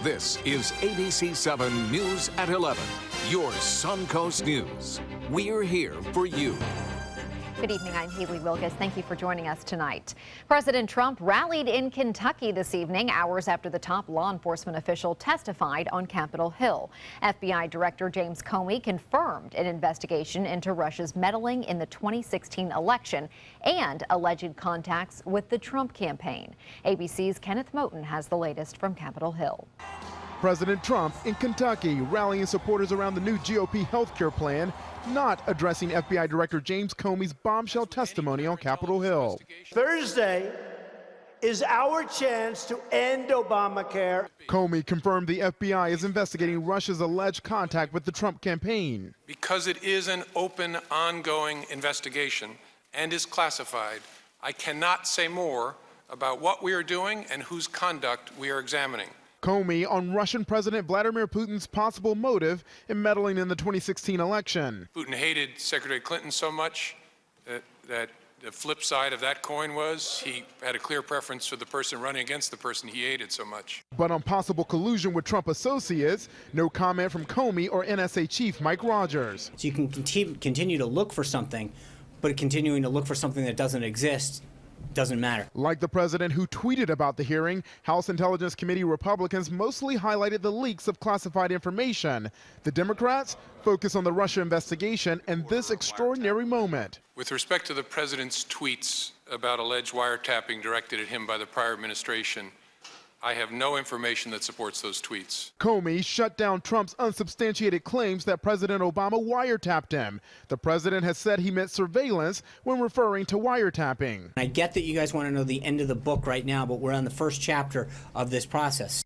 This is ABC7 News at 11, your Suncoast News. We're here for you. Good evening, I'm Haley Wilgus. Thank you for joining us tonight. President Trump rallied in Kentucky this evening, hours after the top law enforcement official testified on Capitol Hill. FBI Director James Comey confirmed an investigation into Russia's meddling in the 2016 election and alleged contacts with the Trump campaign. ABC's Kenneth Moten has the latest from Capitol Hill. President Trump in Kentucky rallying supporters around the new GOP health care plan, not addressing FBI Director James Comey's bombshell testimony on Capitol Hill. Thursday is our chance to end Obamacare. Comey confirmed the FBI is investigating Russia's alleged contact with the Trump campaign. Because it is an open, ongoing investigation and is classified, I cannot say more about what we are doing and whose conduct we are examining. Comey on Russian President Vladimir Putin's possible motive in meddling in the 2016 election. Putin hated Secretary Clinton so much that the flip side of that coin was he had a clear preference for the person running against the person he hated so much. But on possible collusion with Trump associates, no comment from Comey or NSA Chief Mike Rogers. So you can continue to look for something, but continuing to look for something that doesn't exist doesn't matter. Like the president who tweeted about the hearing, House Intelligence Committee Republicans mostly highlighted the leaks of classified information. The Democrats focus on the Russia investigation and this extraordinary moment. With respect to the president's tweets about alleged wiretapping directed at him by the prior administration, I have no information that supports those tweets. Comey shut down Trump's unsubstantiated claims that President Obama wiretapped him. The president has said he meant surveillance when referring to wiretapping. I get that you guys want to know the end of the book right now, but we're on the first chapter of this process.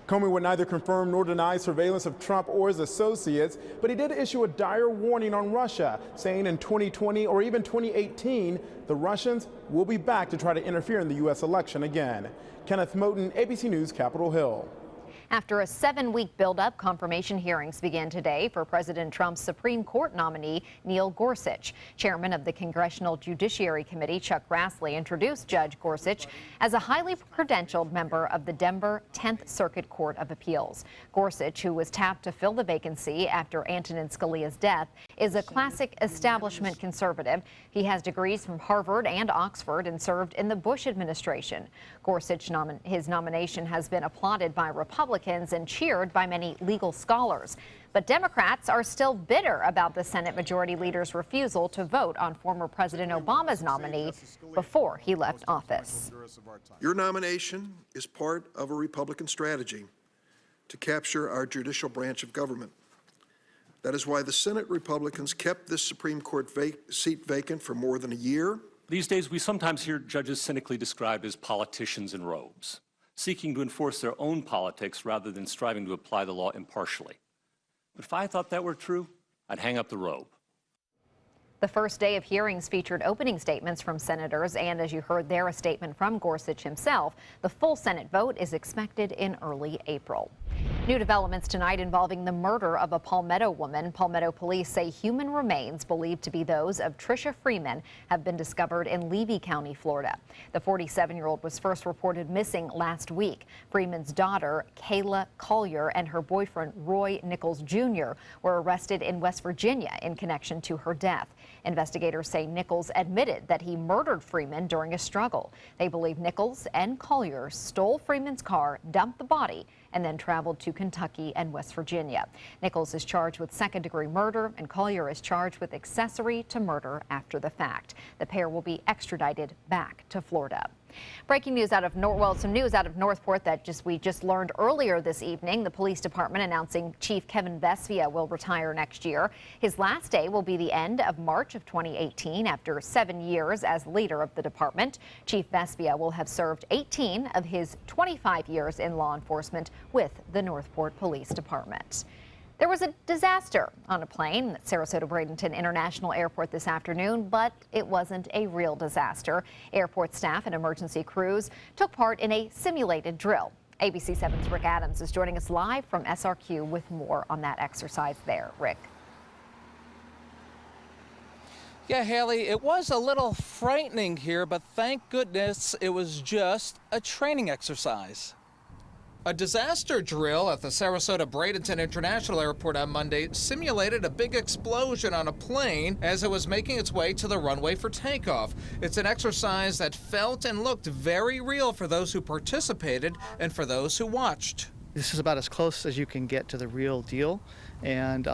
Comey would neither confirm nor deny surveillance of Trump or his associates, but he did issue a dire warning on Russia, saying in 2020 or even 2018, the Russians will be back to try to interfere in the U.S. election again. Kenneth Moten, ABC News, Capitol Hill. After a 7-week buildup, confirmation hearings began today for President Trump's Supreme Court nominee, Neil Gorsuch. Chairman of the Congressional Judiciary Committee, Chuck Grassley, introduced Judge Gorsuch as a highly credentialed member of the Denver 10th Circuit Court of Appeals. Gorsuch, who was tapped to fill the vacancy after Antonin Scalia's death, is a classic establishment conservative. He has degrees from Harvard and Oxford and served in the Bush administration. Gorsuch, his nomination has been applauded by Republicans and cheered by many legal scholars. But Democrats are still bitter about the Senate Majority Leader's refusal to vote on former President Obama's nominee before he left office. Your nomination is part of a Republican strategy to capture our judicial branch of government. That is why the Senate Republicans kept this Supreme Court seat vacant for more than a year. These days, we sometimes hear judges cynically described as politicians in robes, seeking to enforce their own politics rather than striving to apply the law impartially. But if I thought that were true, I'd hang up the robe. The first day of hearings featured opening statements from senators and, as you heard there, a statement from Gorsuch himself. The full Senate vote is expected in early April. New developments tonight involving the murder of a Palmetto woman. Palmetto police say human remains believed to be those of Tricia Freeman have been discovered in Levy County, Florida. The 47-year-old was first reported missing last week. Freeman's daughter, Kayla Collier, and her boyfriend, Roy Nichols Jr., were arrested in West Virginia in connection to her death. Investigators say Nichols admitted that he murdered Freeman during a struggle. They believe Nichols and Collier stole Freeman's car, dumped the body, and then traveled to Kentucky and West Virginia. Nichols is charged with second-degree murder, and Collier is charged with accessory to murder after the fact. The pair will be extradited back to Florida. Breaking news out of some news out of Northport that we just learned earlier this evening. The police department announcing Chief Kevin Vespia will retire next year. His last day will be the end of March of 2018 after 7 years as leader of the department. Chief Vespia will have served 18 of his 25 years in law enforcement with the Northport Police Department. There was a disaster on a plane at Sarasota-Bradenton International Airport this afternoon, but it wasn't a real disaster. Airport staff and emergency crews took part in a simulated drill. ABC7's Rick Adams is joining us live from SRQ with more on that exercise there. Rick. Yeah, Haley, it was a little frightening here, but thank goodness it was just a training exercise. A disaster drill at the Sarasota-Bradenton International Airport on Monday simulated a big explosion on a plane as it was making its way to the runway for takeoff. It's an exercise that felt and looked very real for those who participated and for those who watched. This is about as close as you can get to the real deal, and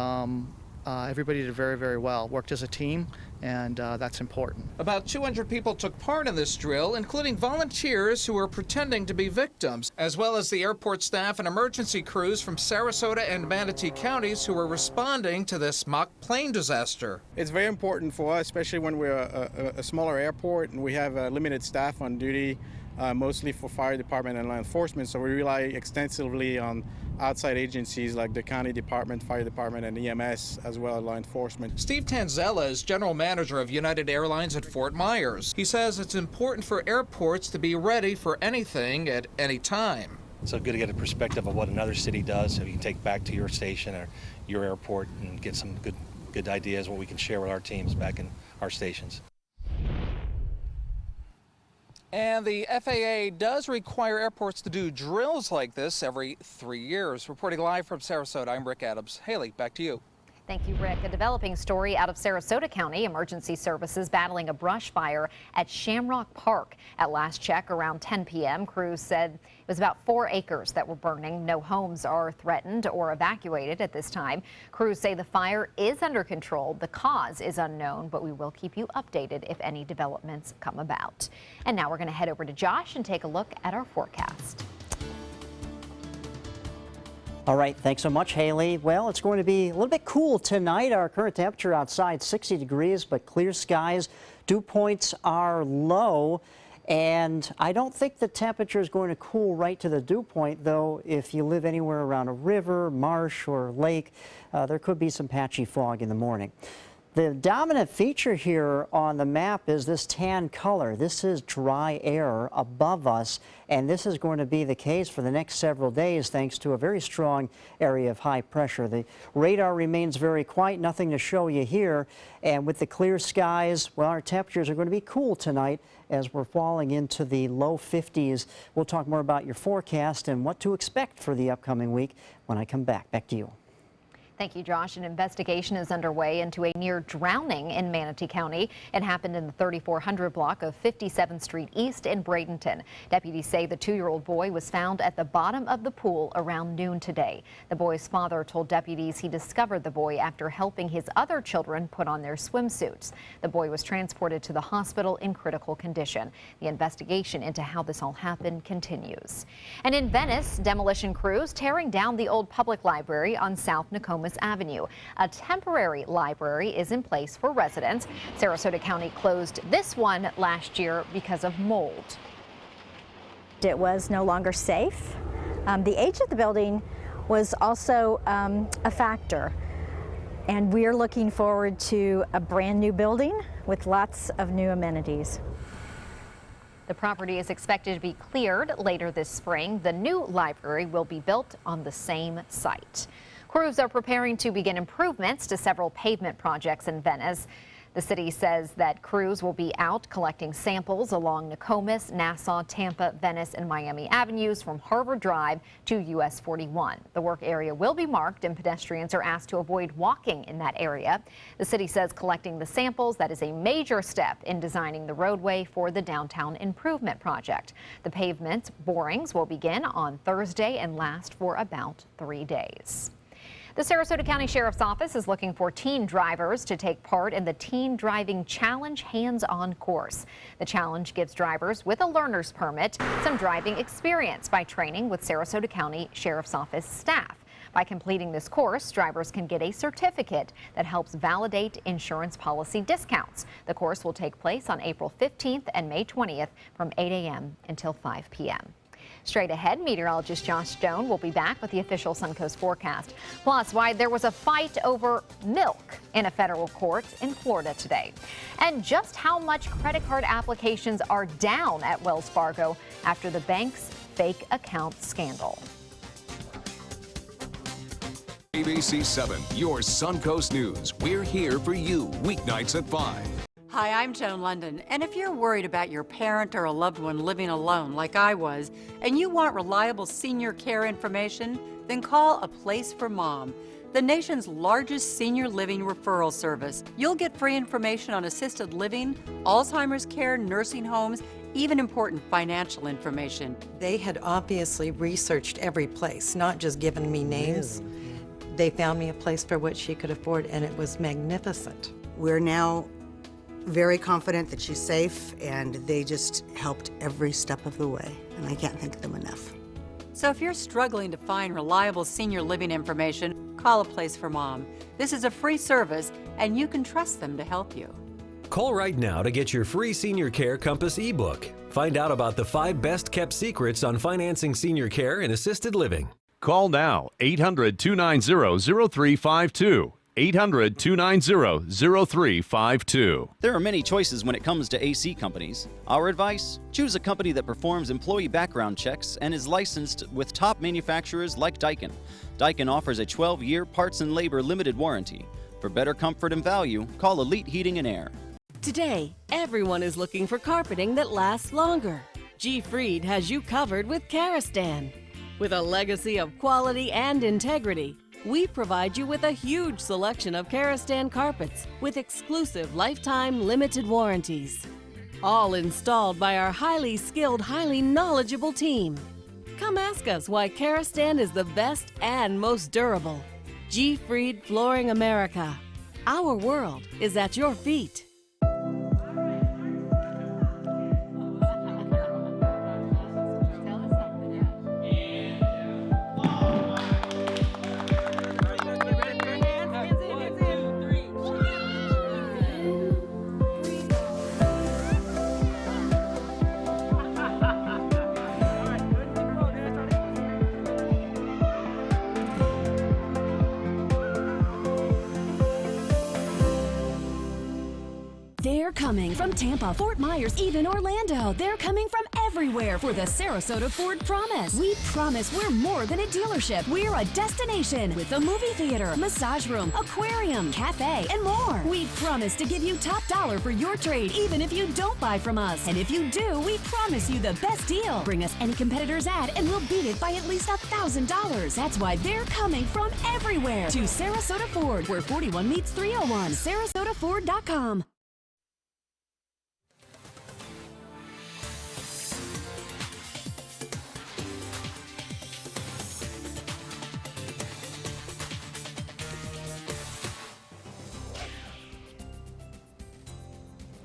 everybody did very, very well. Worked as a team, and that's important. About 200 people took part in this drill, including volunteers who were pretending to be victims, as well as the airport staff and emergency crews from Sarasota and Manatee counties who were responding to this mock plane disaster. It's very important for us, especially when we're a smaller airport and we have limited staff on duty, mostly for fire department and law enforcement, so we rely extensively on outside agencies like the county department, fire department, and EMS, as well as law enforcement. Steve Tanzella is general manager of United Airlines at Fort Myers. He says it's important for airports to be ready for anything at any time. It's so good to get a perspective of what another city does, so you can take back to your station or your airport and get some good ideas what we can share with our teams back in our stations. And the FAA does require airports to do drills like this every 3 years. Reporting live from Sarasota, I'm Rick Adams. Haley, back to you. Thank you, Rick. A developing story out of Sarasota County. Emergency services battling a brush fire at Shamrock Park. At last check, around 10 p.m., crews said it was about 4 acres that were burning. No homes are threatened or evacuated at this time. Crews say the fire is under control. The cause is unknown, but we will keep you updated if any developments come about. And now we're going to head over to Josh and take a look at our forecast. All right, thanks so much, Haley. Well, it's going to be a little bit cool tonight. Our current temperature outside 60 degrees, but clear skies. Dew points are low, and I don't think the temperature is going to cool right to the dew point, though. If you live anywhere around a river, marsh, or lake, there could be some patchy fog in the morning. The dominant feature here on the map is this tan color. This is dry air above us, and this is going to be the case for the next several days thanks to a very strong area of high pressure. The radar remains very quiet, nothing to show you here, and with the clear skies, well, our temperatures are going to be cool tonight as we're falling into the low 50s. We'll talk more about your forecast and what to expect for the upcoming week when I come back. Back to you. Thank you, Josh. An investigation is underway into a near drowning in Manatee County. It happened in the 3400 block of 57th Street East in Bradenton. Deputies say the 2-year-old boy was found at the bottom of the pool around noon today. The boy's father told deputies he discovered the boy after helping his other children put on their swimsuits. The boy was transported to the hospital in critical condition. The investigation into how this all happened continues. And in Venice, demolition crews tearing down the old public library on South Nokomis Avenue. A temporary library is in place for residents. Sarasota County closed this one last year because of mold. It was no longer safe. The age of the building was also a factor. And we're looking forward to a brand new building with lots of new amenities. The property is expected to be cleared later this spring. The new library will be built on the same site. Crews are preparing to begin improvements to several pavement projects in Venice. The city says that crews will be out collecting samples along Nokomis, Nassau, Tampa, Venice, and Miami Avenues from Harvard Drive to US 41. The work area will be marked and pedestrians are asked to avoid walking in that area. The city says collecting the samples, that is a major step in designing the roadway for the downtown improvement project. The pavement borings will begin on Thursday and last for about 3 days. The Sarasota County Sheriff's Office is looking for teen drivers to take part in the Teen Driving Challenge hands-on course. The challenge gives drivers with a learner's permit some driving experience by training with Sarasota County Sheriff's Office staff. By completing this course, drivers can get a certificate that helps validate insurance policy discounts. The course will take place on April 15th and May 20th from 8 a.m. until 5 p.m. Straight ahead, meteorologist Josh Stone will be back with the official Suncoast forecast. Plus, why there was a fight over milk in a federal court in Florida today. And just how much credit card applications are down at Wells Fargo after the bank's fake account scandal. ABC7, your Suncoast News. We're here for you weeknights at 5. Hi, I'm Joan London, and if you're worried about your parent or a loved one living alone like I was, and you want reliable senior care information, then call A Place for Mom, the nation's largest senior living referral service. You'll get free information on assisted living, Alzheimer's care, nursing homes, even important financial information. They had obviously researched every place, not just given me names. They found me a place for what she could afford, and it was magnificent. We're now very confident that she's safe, and they just helped every step of the way, and I can't thank them enough. So if you're struggling to find reliable senior living information, call A Place for Mom. This is a free service, and you can trust them to help you. Call right now to get your free Senior Care Compass ebook. Find out about the 5 best-kept secrets on financing senior care and assisted living. Call now, 800-290-0352. 800-290-0352. There are many choices when it comes to AC companies. Our advice? Choose a company that performs employee background checks and is licensed with top manufacturers like Daikin. Daikin offers a 12-year parts and labor limited warranty. For better comfort and value, call Elite Heating and Air. Today, everyone is looking for carpeting that lasts longer. G. Fried has you covered with Karastan. With a legacy of quality and integrity, we provide you with a huge selection of Karastan carpets with exclusive lifetime limited warranties. All installed by our highly skilled, highly knowledgeable team. Come ask us why Karastan is the best and most durable. G. Fried Flooring America. Our world is at your feet. They're coming from Tampa, Fort Myers, even Orlando. They're coming from everywhere for the Sarasota Ford Promise. We promise we're more than a dealership. We're a destination with a movie theater, massage room, aquarium, cafe, and more. We promise to give you top dollar for your trade, even if you don't buy from us. And if you do, we promise you the best deal. Bring us any competitor's ad and we'll beat it by at least $1,000. That's why they're coming from everywhere to Sarasota Ford, where 41 meets 301. SarasotaFord.com.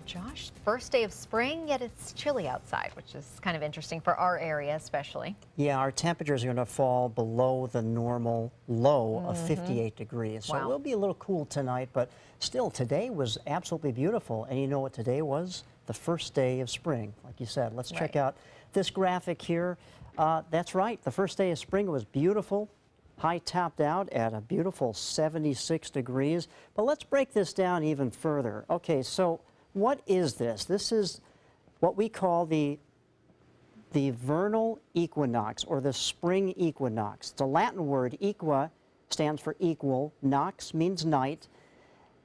Josh, first day of spring, yet it's chilly outside, which is kind of interesting for our area especially. Yeah, our temperatures are going to fall below the normal low of 58 degrees. So it will be a little cool tonight, but still today was absolutely beautiful. And you know what today was? The first day of spring, like you said. Let's check out this graphic here. That's right, the first day of spring was beautiful. High topped out at a beautiful 76 degrees. But let's break this down even further. Okay, so what is this? This is what we call the vernal equinox, or the spring equinox. It's a Latin word. Equa stands for equal. Nox means night.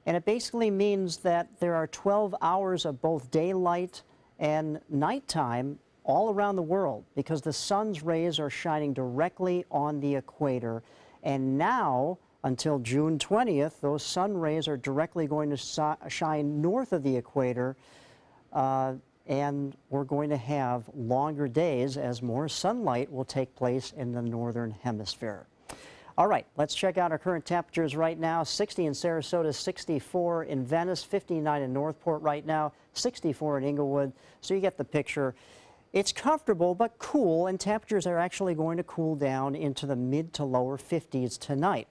And it basically means that there are 12 hours of both daylight and nighttime all around the world, because the sun's rays are shining directly on the equator. And now, until June 20th, those sun rays are directly going to shine north of the equator, and we're going to have longer days as more sunlight will take place in the northern hemisphere. All right, let's check out our current temperatures right now. 60 in Sarasota, 64 in Venice, 59 in Northport right now, 64 in Inglewood. So you get the picture. It's comfortable but cool, and temperatures are actually going to cool down into the mid to lower 50s tonight.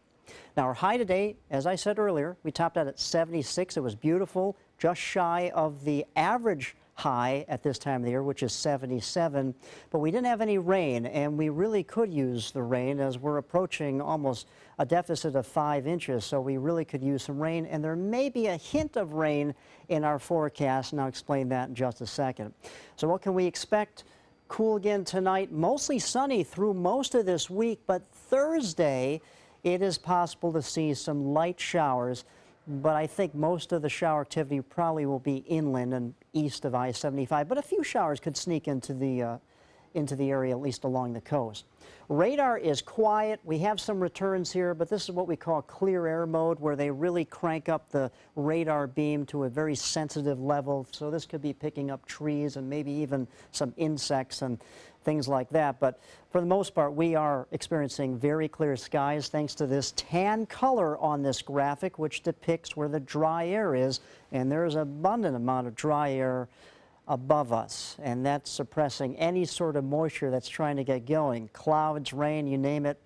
Now, our high today, as I said earlier, we topped out at 76. It was beautiful, just shy of the average high at this time of the year, which is 77. But we didn't have any rain, and we really could use the rain as we're approaching almost a deficit of 5 inches. So we really could use some rain, and there may be a hint of rain in our forecast, and I'll explain that in just a second. So what can we expect? Cool again tonight, mostly sunny through most of this week, but Thursday, it is possible to see some light showers but I think most of the shower activity probably will be inland and east of I-75, but a few showers could sneak into the area, at least along the coast. Radar is quiet. We have some returns here, but this is what we call clear air mode, where they really crank up the radar beam to a very sensitive level. So this could be picking up trees and maybe even some insects and things like that. But for the most part, we are experiencing very clear skies thanks to this tan color on this graphic, which depicts where the dry air is. And there's an abundant amount of dry air above us, and that's suppressing any sort of moisture that's trying to get going. Clouds, rain, you name it.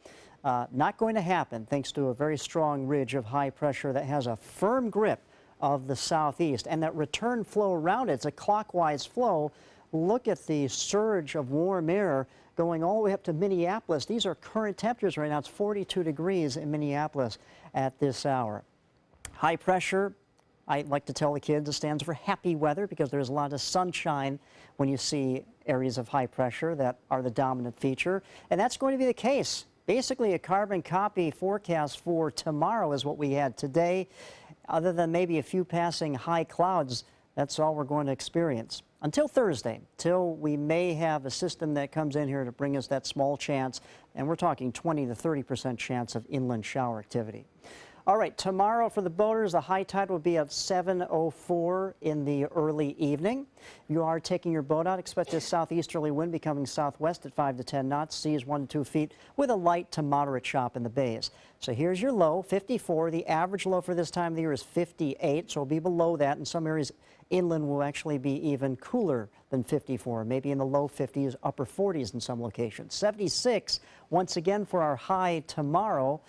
Not going to happen thanks to a very strong ridge of high pressure that has a firm grip of the southeast, and that return flow around it. It's a clockwise flow. Look at the surge of warm air going all the way up to Minneapolis. These are current temperatures right now. It's 42 degrees in Minneapolis at this hour. High pressure, I like to tell the kids, it stands for happy weather because there's a lot of sunshine when you see areas of high pressure that are the dominant feature. And that's going to be the case. Basically, a carbon copy forecast for tomorrow is what we had today. Other than maybe a few passing high clouds, that's all we're going to experience. Until Thursday, till we may have a system that comes in here to bring us that small chance, and we're talking 20 to 30% chance of inland shower activity. All right, tomorrow for the boaters, the high tide will be at 7:04 in the early evening. If you are taking your boat out, expect a southeasterly wind becoming southwest at 5 to 10 knots, seas 1 to 2 feet, with a light to moderate chop in the bays. So here's your low, 54. The average low for this time of the year is 58, so it'll be below that. In some areas, inland will actually be even cooler than 54, maybe in the low 50s, upper 40s in some locations. 76 once again for our high tomorrow.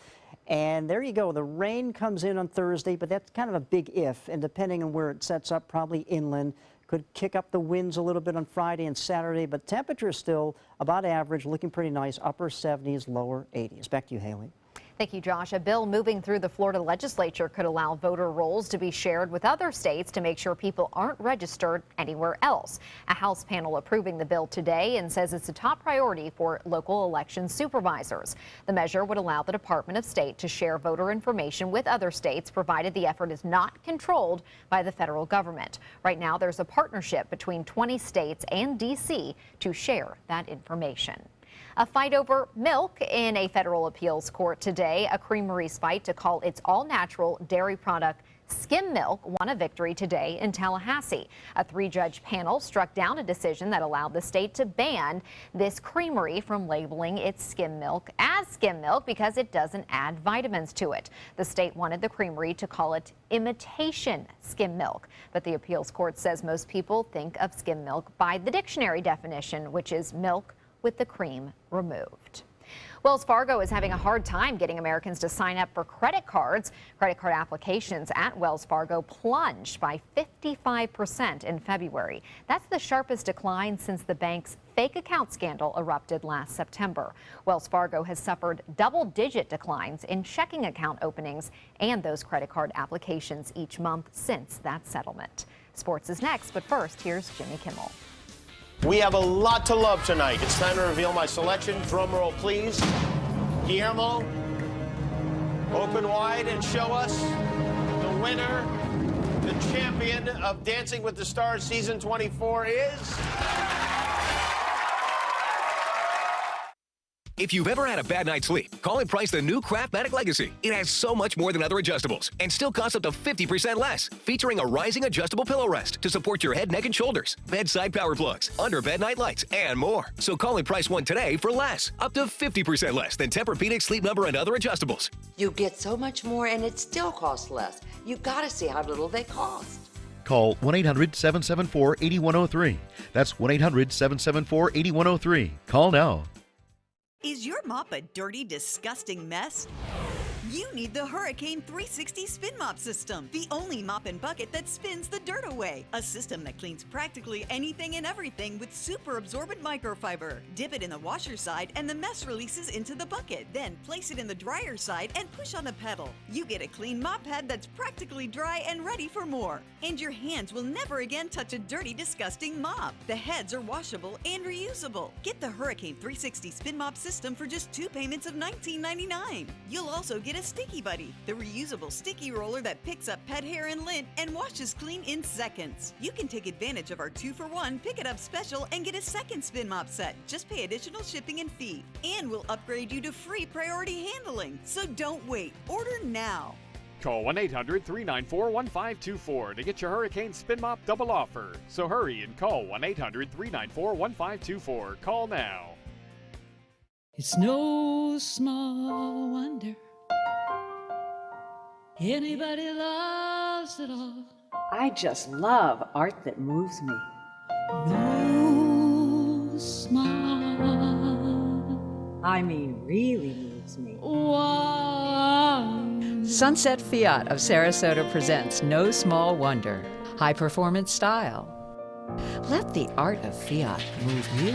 And there you go. The rain comes in on Thursday, but that's kind of a big if. And depending on where it sets up, probably inland. Could kick up the winds a little bit on Friday and Saturday, but temperature is still about average, looking pretty nice, upper 70s, lower 80s. Back to you, Haley. Thank you, Josh. A bill moving through the Florida legislature could allow voter rolls to be shared with other states to make sure people aren't registered anywhere else. A House panel approving the bill today and says it's a top priority for local election supervisors. The measure would allow the Department of State to share voter information with other states, provided the effort is not controlled by the federal government. Right now, there's a partnership between 20 states and D.C. to share that information. A fight over milk in a federal appeals court today. A creamery's fight to call its all-natural dairy product skim milk won a victory today in Tallahassee. A 3-judge panel struck down a decision that allowed the state to ban this creamery from labeling its skim milk as skim milk because it doesn't add vitamins to it. The state wanted the creamery to call it imitation skim milk, but the appeals court says most people think of skim milk by the dictionary definition, which is milk with the cream removed. Wells Fargo is having a hard time getting Americans to sign up for credit cards. Credit card applications at Wells Fargo plunged by 55% in February. That's the sharpest decline since the bank's fake account scandal erupted last September. Wells Fargo has suffered double-digit declines in checking account openings and those credit card applications each month since that settlement. Sports is next, but first, here's Jimmy Kimmel. We have a lot to love tonight. It's time to reveal my selection. Drum roll, please. Guillermo, open wide and show us the winner, the champion of Dancing with the Stars Season 24 is... If you've ever had a bad night's sleep, call and price the new Craftmatic Legacy. It has so much more than other adjustables and still costs up to 50% less. Featuring a rising adjustable pillow rest to support your head, neck, and shoulders, bedside power plugs, under bed night lights, and more. So call and price one today for less. Up to 50% less than Tempur-Pedic, Sleep Number, and other adjustables. You get so much more and it still costs less. You've got to see how little they cost. Call 1-800-774-8103. That's 1-800-774-8103. Call now. Is your mop a dirty, disgusting mess? You need the Hurricane 360 Spin Mop System, the only mop and bucket that spins the dirt away. A system that cleans practically anything and everything with super absorbent microfiber. Dip it in the washer side and the mess releases into the bucket. Then place it in the dryer side and push on the pedal. You get a clean mop head that's practically dry and ready for more. And your hands will never again touch a dirty, disgusting mop. The heads are washable and reusable. Get the Hurricane 360 Spin Mop System for just 2 payments of $19.99. You'll also get get a Sticky Buddy, the reusable sticky roller that picks up pet hair and lint and washes clean in seconds. You can take advantage of our 2-for-1 Pick It Up special and get a second spin mop set. Just pay additional shipping and fee. And we'll upgrade you to free priority handling. So don't wait. Order now. Call 1-800-394-1524 to get your Hurricane Spin Mop double offer. So hurry and call 1-800-394-1524. Call now. It's no small wonder anybody loves it all. I just love art that moves me. No small, I mean, really moves me. Sunset Fiat of Sarasota presents No Small Wonder. High performance style. Let the art of Fiat move you.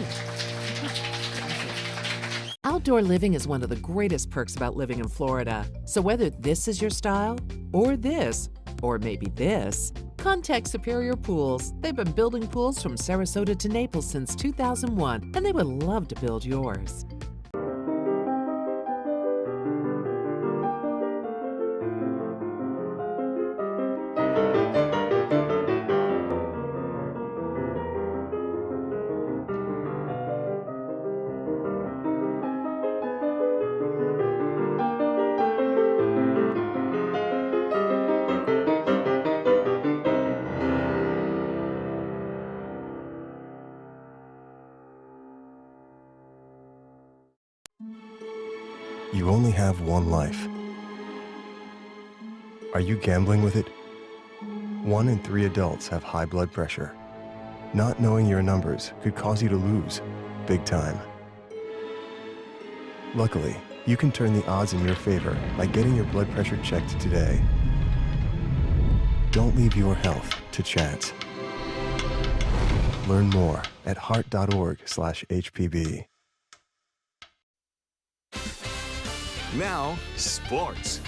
Outdoor living is one of the greatest perks about living in Florida. So whether this is your style, or this, or maybe this, contact Superior Pools. They've been building pools from Sarasota to Naples since 2001, and they would love to build yours. You only have one life. Are you gambling with it? 1 in 3 adults have high blood pressure. Not knowing your numbers could cause you to lose, big time. Luckily, you can turn the odds in your favor by getting your blood pressure checked today. Don't leave your health to chance. Learn more at heart.org/HPB. Now, sports.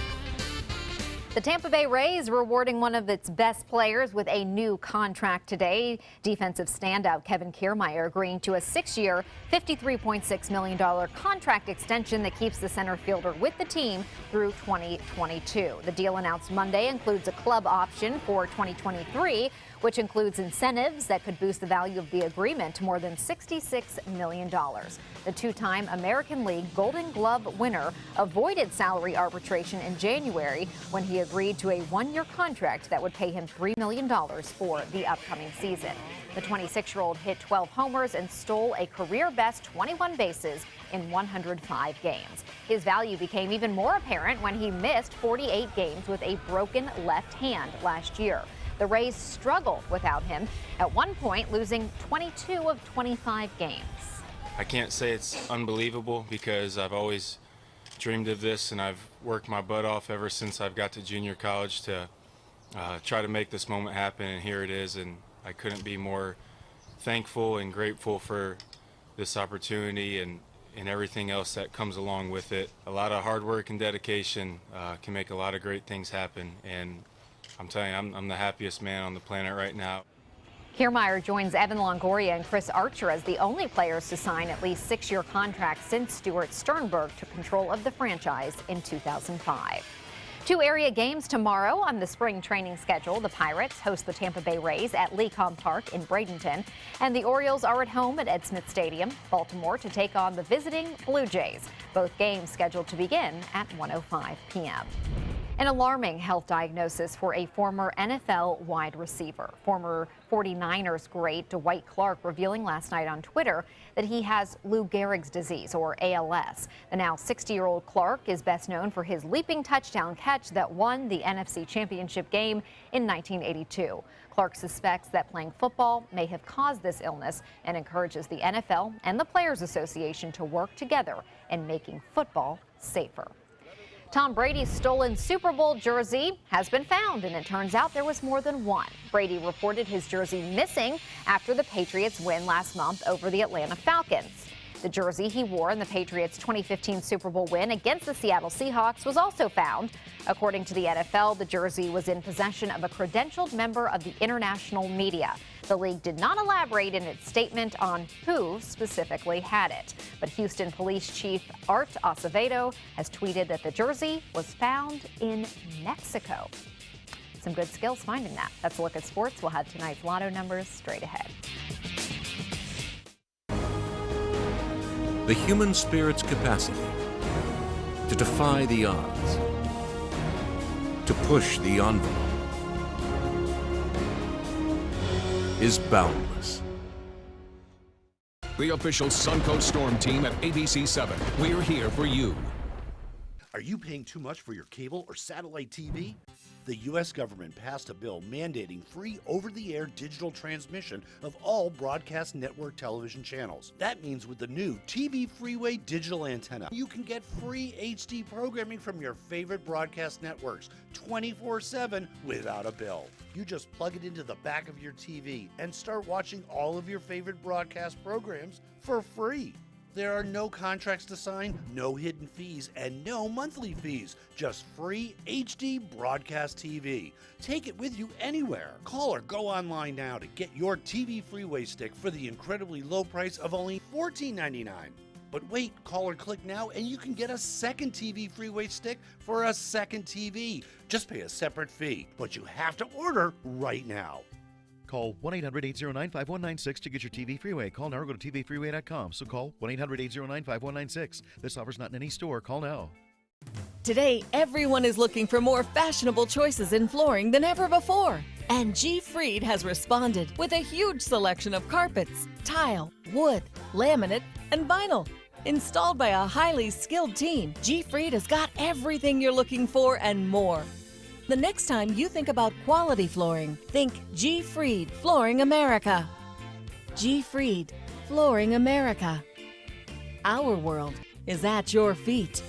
The Tampa Bay Rays rewarding one of its best players with a new contract today. Defensive standout Kevin Kiermaier agreeing to a 6-year, $53.6 million contract extension that keeps the center fielder with the team through 2022. The deal announced Monday includes a club option for 2023, which includes incentives that could boost the value of the agreement to more than $66 million. The two-time American League Golden Glove winner avoided salary arbitration in January when he agreed to a 1-year contract that would pay him $3 million for the upcoming season. The 26-year-old hit 12 homers and stole a career-best 21 bases in 105 games. His value became even more apparent when he missed 48 games with a broken left hand last year. The Rays struggled without him, at one point losing 22 of 25 games. I can't say it's unbelievable because I've always dreamed of this, and I've worked my butt off ever since I've got to junior college to try to make this moment happen, and here it is, and I couldn't be more thankful and grateful for this opportunity and everything else that comes along with it. A lot of hard work and dedication can make a lot of great things happen, and I'm telling you, I'm the happiest man on the planet right now. Kiermaier joins Evan Longoria and Chris Archer as the only players to sign at least 6-year contracts since Stuart Sternberg took control of the franchise in 2005. 2 area games tomorrow on the spring training schedule. The Pirates host the Tampa Bay Rays at Levy Park in Bradenton, and the Orioles are at home at Ed Smith Stadium, Baltimore, to take on the visiting Blue Jays. Both games scheduled to begin at 1:05 p.m. An alarming health diagnosis for a former NFL wide receiver. Former 49ers great Dwight Clark revealing last night on Twitter that he has Lou Gehrig's disease, or ALS. The now 60-year-old Clark is best known for his leaping touchdown catch that won the NFC Championship game in 1982. Clark suspects that playing football may have caused this illness and encourages the NFL and the Players Association to work together in making football safer. Tom Brady's stolen Super Bowl jersey has been found, and it turns out there was more than one. Brady reported his jersey missing after the Patriots win last month over the Atlanta Falcons. The jersey he wore in the Patriots' 2015 Super Bowl win against the Seattle Seahawks was also found. According to the NFL, the jersey was in possession of a credentialed member of the international media. The league did not elaborate in its statement on who specifically had it. But Houston Police Chief Art Acevedo has tweeted that the jersey was found in Mexico. Some good skills finding that. That's a look at sports. We'll have tonight's lotto numbers straight ahead. The human spirit's capacity to defy the odds, to push the envelope, is boundless. The official Suncoast Storm team at ABC7. We're here for you. Are you paying too much for your cable or satellite TV? The U.S. government passed a bill mandating free over-the-air digital transmission of all broadcast network television channels. That means with the new TV Freeway digital antenna, you can get free HD programming from your favorite broadcast networks 24/7 without a bill. You just plug it into the back of your TV and start watching all of your favorite broadcast programs for free. There are no contracts to sign, no hidden fees, and no monthly fees. Just free HD broadcast TV. Take it with you anywhere. Call or go online now to get your TV Freeway stick for the incredibly low price of only $14.99. But wait, call or click now and you can get a second TV Freeway stick for a second TV. Just pay a separate fee, but you have to order right now. Call 1-800-809-5196 to get your TV Freeway. Call now or go to tvfreeway.com. So call 1-800-809-5196. This offer's not in any store. Call now. Today, everyone is looking for more fashionable choices in flooring than ever before. And G. Fried has responded with a huge selection of carpets, tile, wood, laminate, and vinyl. Installed by a highly skilled team, G. Fried has got everything you're looking for and more. The next time you think about quality flooring, think G. Fried Flooring America. G. Fried Flooring America. Our world is at your feet.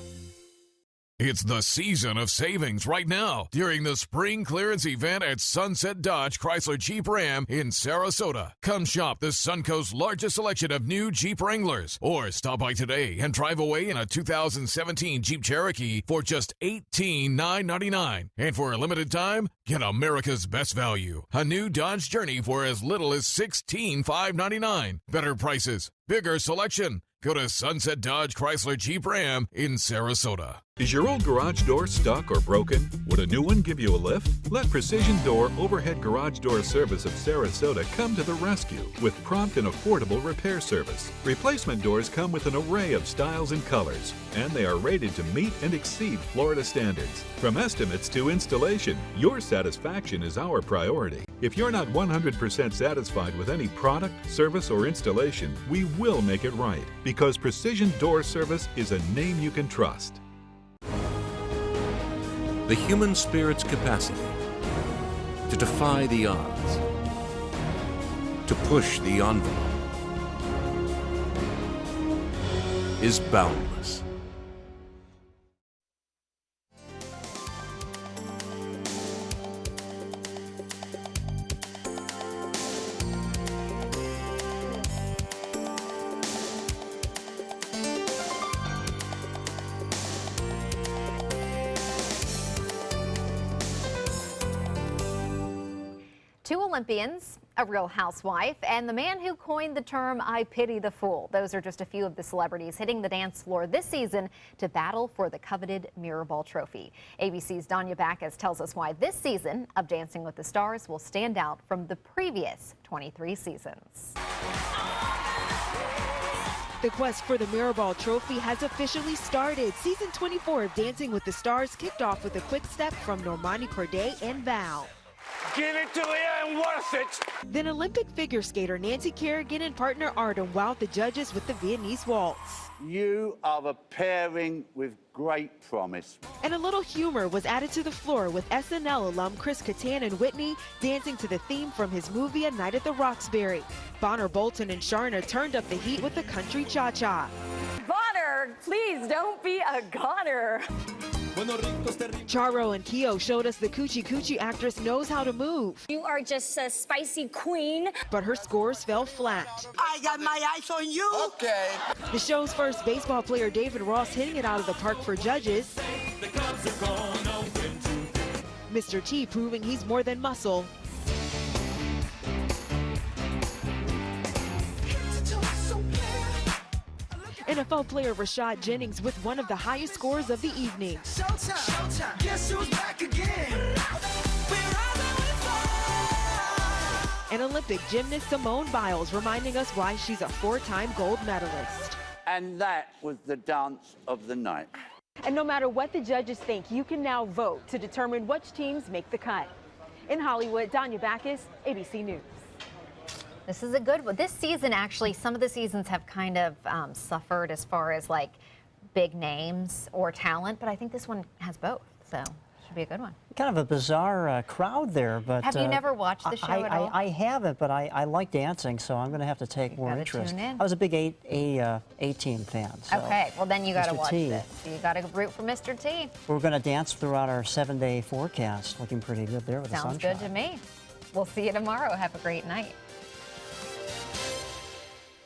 It's the season of savings right now during the spring clearance event at Sunset Dodge Chrysler Jeep Ram in Sarasota. Come shop the Suncoast's largest selection of new Jeep Wranglers, or stop by today and drive away in a 2017 Jeep Cherokee for just $18,999. And for a limited time, get America's best value, a new Dodge Journey for as little as $16,599. Better prices, bigger selection. Go to Sunset Dodge Chrysler Jeep Ram in Sarasota. Is your old garage door stuck or broken? Would a new one give you a lift? Let Precision Door Overhead Garage Door Service of Sarasota come to the rescue with prompt and affordable repair service. Replacement doors come with an array of styles and colors, and they are rated to meet and exceed Florida standards. From estimates to installation, your satisfaction is our priority. If you're not 100% satisfied with any product, service, or installation, we will make it right, because Precision Door Service is a name you can trust. The human spirit's capacity to defy the odds, to push the envelope, is boundless. Two Olympians, a real housewife, and the man who coined the term "I pity the fool." Those are just a few of the celebrities hitting the dance floor this season to battle for the coveted Mirrorball trophy. ABC's Danya Backus tells us why this season of Dancing with the Stars will stand out from the previous 23 seasons. The quest for the Mirrorball trophy has officially started. Season 24 of Dancing with the Stars kicked off with a quick step from Normani Corday and Val. Give it to her and worth it. Then Olympic figure skater Nancy Kerrigan and partner Artem wowed the judges with the Viennese waltz. You are a pairing with great promise. And a little humor was added to the floor with SNL alum Chris Kattan and Whitney dancing to the theme from his movie A Night at the Roxbury. Bonner Bolton and Sharna turned up the heat with the country cha-cha. Bonner Park, please don't be a goner. Charo and Keo showed us the Coochie Coochie actress knows how to move. You are just a spicy queen. But her scores fell flat. I got my eyes on you. Okay. The show's first baseball player, David Ross, hitting it out of the park for judges. Mr. T proving he's more than muscle. NFL player Rashad Jennings with one of the highest scores of the evening. Showtime. Guess who's back again? And Olympic gymnast Simone Biles reminding us why she's a 4-time gold medalist. And that was the dance of the night. And no matter what the judges think, you can now vote to determine which teams make the cut. In Hollywood, Danya Backus, ABC News. This is a good one. This season, actually, some of the seasons have kind of suffered as far as like big names or talent, but I think this one has both, so should be a good one. Kind of a bizarre crowd there, but have you never watched the show at all? I haven't, but I like dancing, so I'm going to have to take more interest. Tune in. I was a big A-Team fan. So okay, well then you got to watch T. this. You got to root for Mr. T. We're going to dance throughout our 7-day forecast, looking pretty good there with the sunshine. Sounds good to me. We'll see you tomorrow. Have a great night.